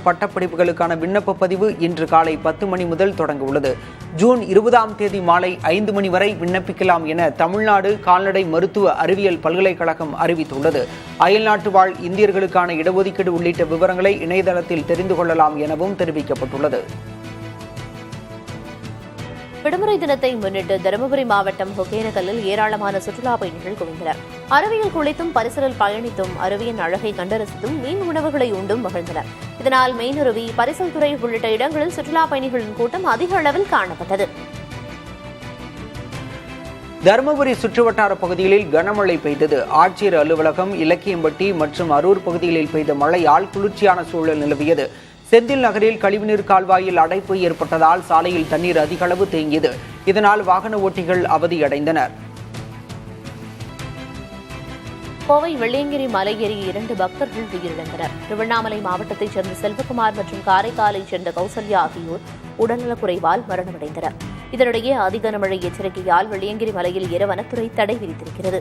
பட்டப்படிப்புகளுக்கான விண்ணப்ப பதிவு இன்று காலை 10 மணி முதல் தொடங்க உள்ளது. ஜூன் 20ஆம் தேதி மாலை 5 மணி வரை விண்ணப்பிக்கலாம் என தமிழ்நாடு கால்நடை மருத்துவ அறிவியல் பல்கலைக்கழகம் அறிவித்துள்ளது. அயல்நாட்டு வாழ் இந்தியர்களுக்கான இடஒதுக்கீடு உள்ளிட்ட விவரங்களை இணையதளத்தில் தெரிந்து கொள்ளலாம் எனவும் தெரிவிக்கப்பட்டுள்ளது. விடுமுறை தினத்தை முன்னிட்டு தருமபுரி மாவட்டம் ஒகேனக்கல்லில் ஏராளமான சுற்றுலா பயணிகள் குவிந்தனர். அருவியில் குளித்தும் பரிசலில் பயணித்தும் அருவியின் அழகை கண்டரசித்தும் மீன் உணவுகளை உண்டும் மகிழ்ந்தனர். இதனால் மெயினருவி, பரிசல் துறை உள்ளிட்ட இடங்களில் சுற்றுலா பயணிகளின் கூட்டம் அதிக அளவில் காணப்பட்டது. தருமபுரி சுற்றுவட்டார பகுதிகளில் கனமழை பெய்தது. ஆட்சியர் அலுவலகம், இலக்கியம்பட்டி மற்றும் அரூர் பகுதிகளில் பெய்த மழையால் குளிர்ச்சியான சூழல் நிலவியது. செந்தில் நகரில் கழிவுநீர் கால்வாயில் அடைப்பு ஏற்பட்டதால் சாலையில் தண்ணீர் அதிக அளவு தேங்கியது. இதனால் வாகன ஓட்டிகள் அவதியடைந்தனர். கோவை வெள்ளியங்கிரி மலையேறிய 2 பக்தர்கள் உயிரிழந்தனர். திருவண்ணாமலை மாவட்டத்தைச் சேர்ந்த செல்வகுமார் மற்றும் காரைக்காலைச் சேர்ந்த கௌசல்யா ஆகியோர் உடல்நலக்குறைவால் மரணமடைந்தனர். இதனிடையே அதிக கனமழை எச்சரிக்கையால் வெள்ளியங்கிரி மலையில் ஏற வனத்துறை தடை விதித்திருக்கிறது.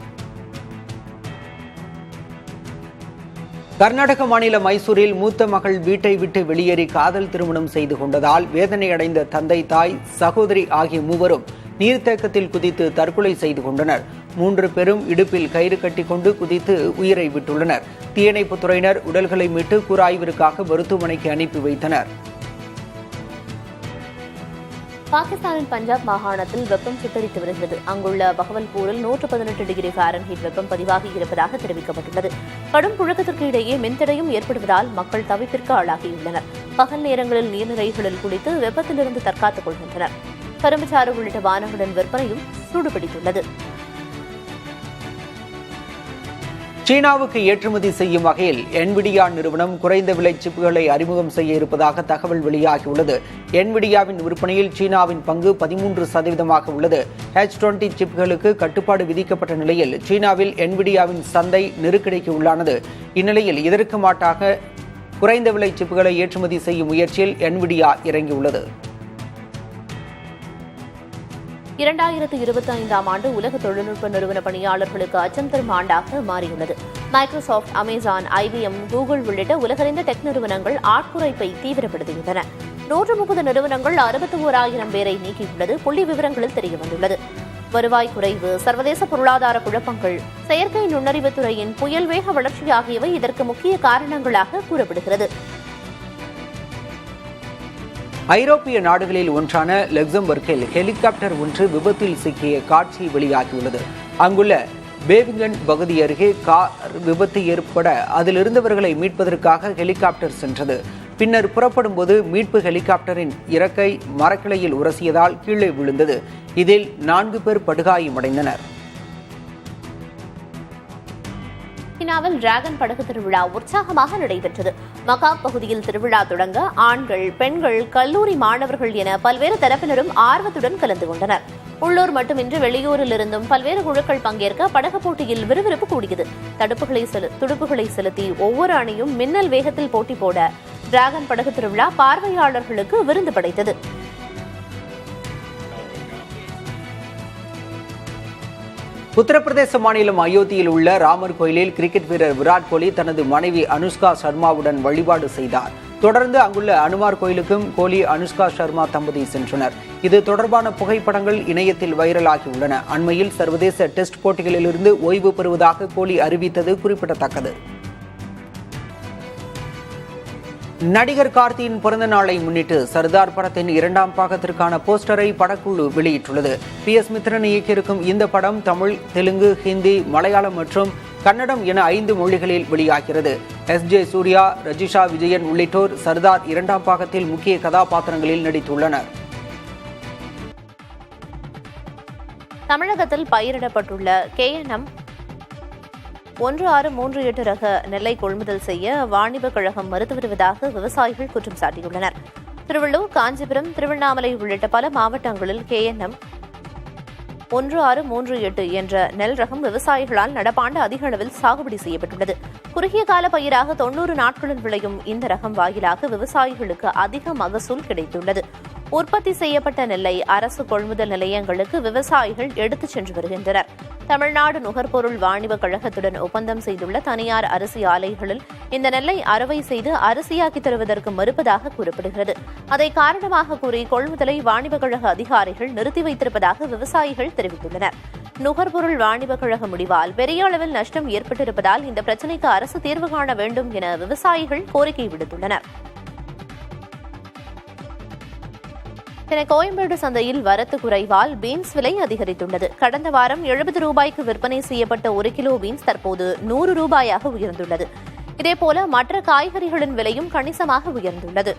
கர்நாடக மாநில மைசூரில் மூத்த மகள் வீட்டை விட்டு வெளியேறி காதல் திருமணம் செய்து கொண்டதால் வேதனையடைந்த தந்தை, தாய், சகோதரி ஆகிய மூவரும் நீர்த்தேக்கத்தில் குதித்து தற்கொலை செய்து கொண்டனர். 3 பேரும் இடுப்பில் கயிறு கட்டிக்கொண்டு குதித்து உயிரை விட்டுள்ளனர். தீயணைப்புத் துறையினர் உடல்களை மீட்டு கூராய்விற்காக மருத்துவமனைக்கு அனுப்பி வைத்தனர். பாகிஸ்தானின் பஞ்சாப் மாகாணத்தில் வெப்பம் சுட்டரித்து வருகிறது. அங்குள்ள பகவல்பூரில் 118 டிகிரி ஃபாரன்ஹீட் வெப்பம் பதிவாகி இருப்பதாக தெரிவிக்கப்பட்டுள்ளது. கடும் புழக்கத்திற்கு இடையே மின்தடையும் ஏற்படுவதால் மக்கள் தவிப்பிற்கு ஆளாகியுள்ளனர். பகல் நேரங்களில் நீர்நிலைகளில் குளித்து வெப்பத்திலிருந்து தற்காத்துக் கொள்கின்றனர். கரும்புச்சாறு உள்ளிட்ட பானங்களின் விற்பனையும் சூடுபிடித்துள்ளது. சீனாவுக்கு ஏற்றுமதி செய்யும் வகையில் என்விடியா நிறுவனம் குறைந்த விலை சிப்புகளை அறிமுகம் செய்ய இருப்பதாக தகவல் வெளியாகியுள்ளது. என்விடியாவின் விற்பனையில் சீனாவின் பங்கு 13% உள்ளது. H20 சிப்புகளுக்கு கட்டுப்பாடு விதிக்கப்பட்ட நிலையில் சீனாவில் என்விடியாவின் சந்தை நெருக்கடிக்கு உள்ளானது. இந்நிலையில் இதற்கு மாற்றாக குறைந்த விலை சிப்புகளை ஏற்றுமதி செய்யும் முயற்சியில் என்விடியா இறங்கியுள்ளது. 2025ஆம் ஆண்டு உலக தொழில்நுட்ப நிறுவன பணியாளர்களுக்கு அச்சம் தரும் ஆண்டாக மாறியுள்ளது. மைக்ரோசாப்ட், அமேசான், IBM, கூகுள் உள்ளிட்ட உலகறிந்த டெக் நிறுவனங்கள் ஆட்குறைப்பை தீவிரப்படுத்தியுள்ளன. 130 நிறுவனங்கள் 61,000 பேரை நீக்கியுள்ளது புள்ளி விவரங்களில் தெரியவந்துள்ளது. வருவாய் குறைவு, சர்வதேச பொருளாதார குழப்பங்கள், செயற்கை நுண்ணறிவுத் துறையின் புயல் வேக வளர்ச்சி ஆகியவை இதற்கு முக்கிய காரணங்களாக கூறப்படுகிறது. ஐரோப்பிய நாடுகளில் ஒன்றான லக்சம்பர்கில் ஹெலிகாப்டர் ஒன்று விபத்தில் சிக்கிய காட்சி வெளியாகியுள்ளது. அங்குள்ள பேவிங்கன் பகுதி அருகே கார் விபத்து ஏற்பட அதிலிருந்தவர்களை மீட்பதற்காக ஹெலிகாப்டர் சென்றது. பின்னர் புறப்படும் போது மீட்பு ஹெலிகாப்டரின் இறக்கை மரக்கிளையில் உரசியதால் கீழே விழுந்தது. இதில் 4 பேர் படுகாயமடைந்தனர். சீனாவில் டிராகன் படகு திருவிழா உற்சாகமாக நடைபெற்றது. மகாப் பகுதியில் திருவிழா தொடங்க ஆண்கள், பெண்கள், கல்லூரி மாணவர்கள் என பல்வேறு தரப்பினரும் ஆர்வத்துடன் கலந்து கொண்டனர். உள்ளூர் மட்டுமின்றி வெளியூரில் இருந்தும் பல்வேறு குழுக்கள் பங்கேற்க படகு போட்டியில் விறுவிறுப்பு கூடியது. துடுப்புகளை செலுத்தி ஒவ்வொரு அணியும் மின்னல் வேகத்தில் போட்டி போட டிராகன் படகு திருவிழா பார்வையாளர்களுக்கு விருந்து படைத்தது. உத்தரப்பிரதேச மாநிலம் அயோத்தியில் உள்ள ராமர் கோயிலில் கிரிக்கெட் வீரர் விராட் கோலி தனது மனைவி அனுஷ்கா சர்மாவுடன் வழிபாடு செய்தார். தொடர்ந்து அங்குள்ள அனுமார் கோயிலுக்கும் கோலி, அனுஷ்கா சர்மா தம்பதி சென்றனர். இது தொடர்பான புகைப்படங்கள் இணையத்தில் வைரலாகியுள்ளன. அண்மையில் சர்வதேச டெஸ்ட் போட்டிகளிலிருந்து ஓய்வு பெறுவதாக கோலி அறிவித்தது குறிப்பிடத்தக்கது. நடிகர் கார்த்தியின் பிறந்த நாளை முன்னிட்டு சர்தார் படத்தின் 2ஆம் பாகத்திற்கான போஸ்டரை படக்குழு வெளியிட்டுள்ளது. PS மித்ரன் இயக்கியிருக்கும் இந்த படம் தமிழ், தெலுங்கு, ஹிந்தி, மலையாளம் மற்றும் கன்னடம் என 5 மொழிகளில் வெளியாகிறது. SJ சூர்யா, ரஜிஷா விஜயன் உள்ளிட்டோர் சர்தார் 2ஆம் பாகத்தில் முக்கிய கதாபாத்திரங்களில் நடித்துள்ளனர். தமிழகத்தில் பயிரிடப்பட்டுள்ள KNM 1638 ரக நெல்லை கொள்முதல் செய்ய வாணிப கழகம் மறுத்து வருவதாக விவசாயிகள் குற்றம் சாட்டியுள்ளனர். திருவள்ளூர், காஞ்சிபுரம், திருவண்ணாமலை உள்ளிட்ட பல மாவட்டங்களில் KNM 1638 என்ற நெல் ரகம் விவசாயிகளால் நடப்பாண்டு அதிக அளவில் சாகுபடி செய்யப்பட்டுள்ளது. குறுகிய கால பயிராக 90 நாட்களில் விளையும் இந்த ரகம் வாயிலாக விவசாயிகளுக்கு அதிக மகசூல் கிடைத்துள்ளது. உற்பத்தி செய்யப்பட்ட நெல்லை அரசு கொள்முதல் நிலையங்களுக்கு விவசாயிகள் எடுத்துச் சென்று வருகின்றனர். தமிழ்நாடு நுகர்பொருள் வாணிப கழகத்துடன் ஒப்பந்தம் செய்துள்ள தனியார் அரிசி ஆலைகளில் இந்த நெல்லை அறுவை செய்து அரிசியாக்கி தருவதற்கு மறுப்பதாக கூறப்படுகிறது. அதை காரணமாக கூறி கொள்முதலை வாணிப கழக அதிகாரிகள் நிறுத்தி வைத்திருப்பதாக விவசாயிகள் தெரிவித்துள்ளனர். நுகர்பொருள் வாணிப கழக முடிவால் பெரிய அளவில் நஷ்டம் ஏற்பட்டிருப்பதால் இந்த பிரச்சினைக்கு அரசு தீர்வு காண வேண்டும் என விவசாயிகள் கோரிக்கை விடுத்துள்ளனர். சென்னை கோயம்பேடு சந்தையில் வரத்து குறைவால் பீன்ஸ் விலை அதிகரித்துள்ளது. கடந்த வாரம் 70 ரூபாய்க்கு விற்பனை செய்யப்பட்ட 1 கிலோ பீன்ஸ் தற்போது 100 ரூபாயாக உயர்ந்துள்ளது. இதேபோல மற்ற காய்கறிகளின் விலையும் கணிசமாக உயர்ந்துள்ளது.